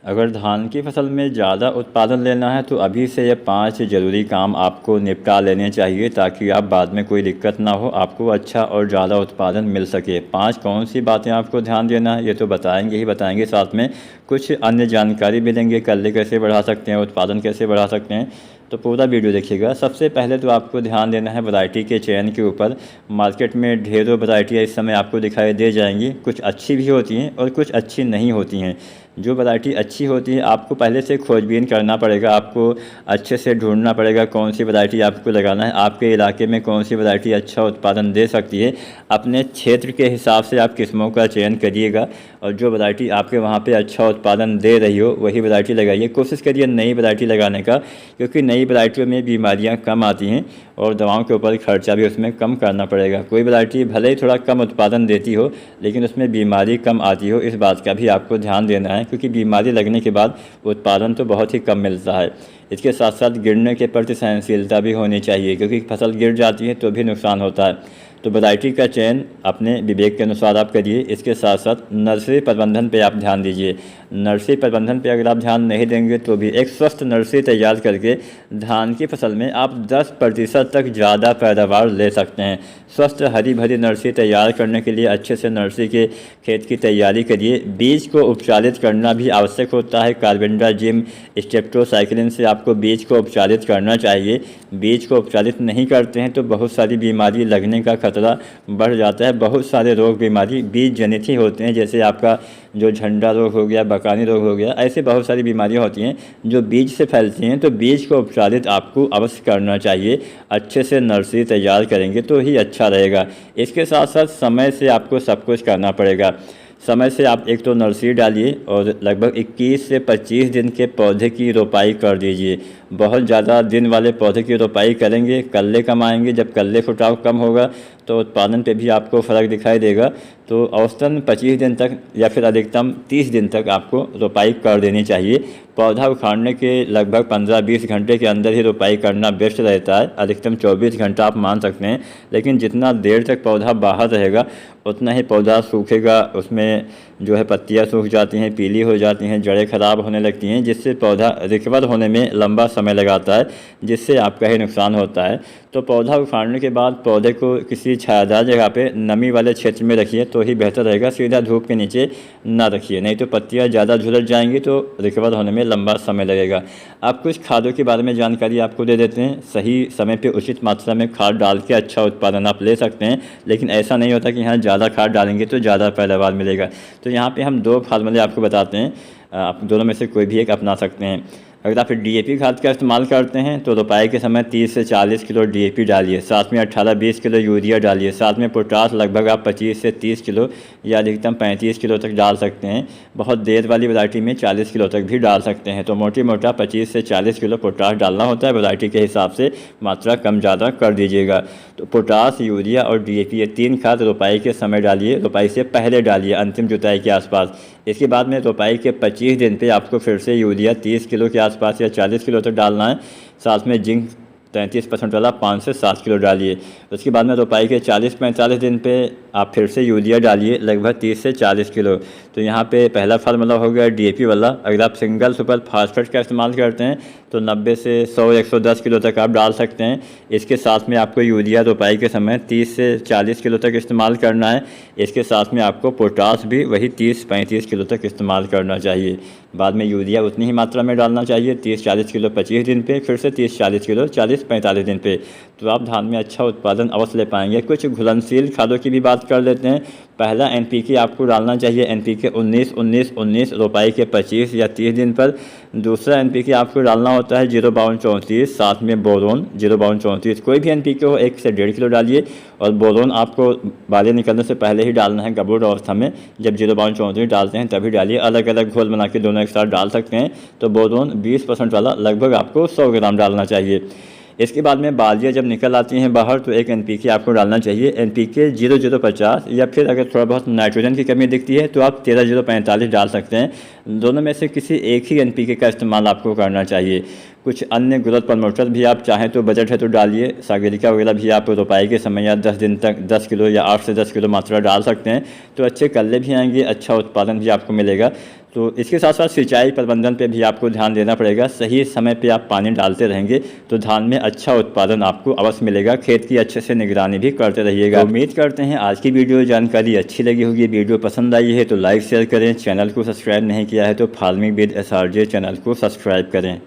अगर धान की फसल में ज़्यादा उत्पादन लेना है तो अभी से ये 5 ज़रूरी काम आपको निपटा लेने चाहिए ताकि आप बाद में कोई दिक्कत ना हो, आपको अच्छा और ज़्यादा उत्पादन मिल सके। 5 कौन सी बातें आपको ध्यान देना है ये तो बताएंगे ही बताएंगे, साथ में कुछ अन्य जानकारी भी देंगे, कल्ले कैसे बढ़ा सकते हैं, उत्पादन कैसे बढ़ा सकते हैं। तो पूरा वीडियो देखिएगा। सबसे पहले तो आपको ध्यान देना है वैरायटी के चयन के ऊपर। मार्केट में ढेरों वैरायटियाँ इस समय आपको दिखाई दे जाएंगी, कुछ अच्छी भी होती हैं और कुछ अच्छी नहीं होती हैं। जो वैरायटी अच्छी होती है आपको पहले से खोजबीन करना पड़ेगा, आपको अच्छे से ढूंढना पड़ेगा कौन सी वैरायटी आपको लगाना है, आपके इलाके में कौन सी वैरायटी अच्छा उत्पादन दे सकती है। अपने क्षेत्र के हिसाब से आप किस्मों का चयन करिएगा और जो वैरायटी आपके वहाँ पे अच्छा उत्पादन दे रही हो वही वैरायटी लगाइए। कोशिश करिए नई वैरायटी लगाने का, क्योंकि नई वैरायटियों में बीमारियाँ कम आती हैं और दवाओं के ऊपर खर्चा भी उसमें कम करना पड़ेगा। कोई वैरायटी भले ही थोड़ा कम उत्पादन देती हो लेकिन उसमें बीमारी कम आती हो, इस बात का भी आपको ध्यान देना है, क्योंकि बीमारी लगने के बाद उत्पादन तो बहुत ही कम मिलता है। इसके साथ साथ गिरने के प्रति सहनशीलता भी होनी चाहिए, क्योंकि फसल गिर जाती है तो भी नुकसान होता है। तो वैरायटी का चयन अपने विवेक के अनुसार आप करिए। इसके साथ साथ नर्सरी प्रबंधन पे आप ध्यान दीजिए। नर्सरी प्रबंधन पे अगर आप ध्यान नहीं देंगे तो भी एक स्वस्थ नर्सरी तैयार करके धान की फसल में आप 10% तक ज़्यादा पैदावार ले सकते हैं। स्वस्थ हरी भरी नर्सरी तैयार करने के लिए अच्छे से नर्सरी के खेत की तैयारी करिए। बीज को उपचारित करना भी आवश्यक होता है। कार्बेंडाजिम स्टेप्टोसाइक्लिन से आपको बीज को उपचारित करना चाहिए। बीज को उपचारित नहीं करते हैं तो बहुत सारी बीमारी लगने का खतरा बढ़ जाता है। बहुत सारे रोग बीमारी बीज जनित ही होते हैं, जैसे आपका जो झंडा रोग हो गया, बकानी रोग हो गया, ऐसे बहुत सारी बीमारियां होती हैं जो बीज से फैलती हैं। तो बीज को उपचारित आपको अवश्य करना चाहिए। अच्छे से नर्सरी तैयार करेंगे तो ही अच्छा रहेगा। इसके साथ साथ समय से आपको सब कुछ करना पड़ेगा। समय से आप एक तो नर्सरी डालिए और लगभग 21 से 25 दिन के पौधे की रोपाई कर दीजिए। बहुत ज़्यादा दिन वाले पौधे की रोपाई करेंगे, कल्ले कम आएंगे। जब कल्ले फुटाव कम होगा तो उत्पादन पे भी आपको फ़र्क दिखाई देगा। तो औसतन 25 दिन तक या फिर अधिकतम 30 दिन तक आपको रोपाई कर देनी चाहिए। पौधा उखाड़ने के लगभग 15-20 घंटे के अंदर ही रोपाई करना बेस्ट रहता है। अधिकतम 24 घंटा आप मान सकते हैं, लेकिन जितना देर तक पौधा बाहर रहेगा उतना ही पौधा सूखेगा। उसमें जो है पत्तियां सूख जाती हैं, पीली हो जाती हैं, जड़ें खराब होने लगती हैं, जिससे पौधा रिकवर होने में लंबा समय लगाता है, जिससे आपका ही नुकसान होता है। तो पौधा उखाड़ने के बाद पौधे को किसी छायादार जगह पे नमी वाले क्षेत्र में रखिए तो ही बेहतर रहेगा। सीधा धूप के नीचे ना रखिए, नहीं तो पत्तियां ज़्यादा झुलस जाएंगी तो रिकवर होने में लंबा समय लगेगा। अब कुछ खादों के बारे में जानकारी आपको दे देते हैं। सही समय पे उचित मात्रा में खाद डाल के अच्छा उत्पादन आप ले सकते हैं, लेकिन ऐसा नहीं होता कि यहाँ ज़्यादा खाद डालेंगे तो ज़्यादा पैदावार मिलेगा। तो यहाँ पे हम 2 फार्मूले आपको बताते हैं, आप दोनों में से कोई भी एक अपना सकते हैं। अगर आप डीएपी खाद का इस्तेमाल करते हैं तो रोपाई के समय 30 से 40 किलो डीएपी डालिए, साथ में 18-20 किलो यूरिया डालिए, साथ में पोटास लगभग आप 25 से 30 किलो या अधिकतम 35 किलो तक डाल सकते हैं। बहुत देर वाली वैरायटी में 40 किलो तक भी डाल सकते हैं। तो मोटी मोटा 25 से 40 किलो पोटास डालना होता है। वैरायटी के हिसाब से मात्रा कम ज़्यादा कर दीजिएगा। तो पोटास, यूरिया और डीएपी ये 3 खाद रोपाई के समय डालिए, रोपाई से पहले डालिए, अंतिम जुताई के आसपास। इसके बाद में रोपाई के 25 दिन पे आपको फिर से यूरिया 30 किलो के आसपास या 40 किलो तक डालना है। साथ में जिंक 33% वाला 5 से 7 किलो डालिए। उसके बाद में रोपाई के 40-45 दिन पे आप फिर से यूरिया डालिए, लगभग 30 से 40 किलो। तो यहाँ पे पहला फार्मूला हो गया डीएपी वाला। अगर आप सिंगल सुपर फास्फेट का इस्तेमाल करते हैं तो 90 से 100-110 किलो तक आप डाल सकते हैं। इसके साथ में आपको यूरिया रोपाई के समय 30 से 40 किलो तक इस्तेमाल करना है। इसके साथ में आपको पोटास भी वही 30-35 किलो तक इस्तेमाल करना चाहिए। बाद में यूरिया उतनी ही मात्रा में डालना चाहिए, 30-40 किलो 25 दिन पे, फिर से 30-40 किलो 40-45 दिन पे। तो आप धान में अच्छा उत्पादन अवश्य ले पाएंगे। कुछ घुलनशील खादों की भी बात कर लेते हैं। पहला एनपीके आपको डालना चाहिए, एनपीके 19-19-19 रोपाई के 25 या 30 दिन पर। दूसरा एनपीके आपको डालना होता है 052-34, साथ में बोरोन 052-34। कोई भी एनपीके हो 1 से 1.5 किलो डालिए और बोरोन आपको बालें निकलने से पहले ही डालना है, गबूर अवस्था में। जब 052-34 डालते हैं तभी डालिए, अलग अलग घोल बना के दोनों एक साथ डाल सकते हैं। तो बोरोन 20% वाला लगभग आपको 100 ग्राम डालना चाहिए। इसके बाद में बालियाँ जब निकल आती हैं बाहर तो एक एनपीके आपको डालना चाहिए, एनपीके 0050, या फिर अगर थोड़ा बहुत नाइट्रोजन की कमी दिखती है तो आप 13045 डाल सकते हैं। दोनों में से किसी एक ही एनपीके का इस्तेमाल आपको करना चाहिए। कुछ अन्य ग्रोथ प्रमोटर भी आप चाहें तो बजट है तो डालिए। सागरिका वगैरह भी आप रोपाई के समय या 10 दिन तक 10 किलो या 8 से 10 किलो मात्रा डाल सकते हैं, तो अच्छे कल्ले भी आएंगे, अच्छा उत्पादन भी आपको मिलेगा। तो इसके साथ साथ सिंचाई प्रबंधन पे भी आपको ध्यान देना पड़ेगा। सही समय पे आप पानी डालते रहेंगे तो धान में अच्छा उत्पादन आपको अवश्य मिलेगा। खेत की अच्छे से निगरानी भी करते रहिएगा। तो उम्मीद करते हैं आज की वीडियो जानकारी अच्छी लगी होगी। वीडियो पसंद आई है तो लाइक शेयर करें। चैनल को सब्सक्राइब नहीं किया है तो फार्मिंग विद SRJ चैनल को सब्सक्राइब करें।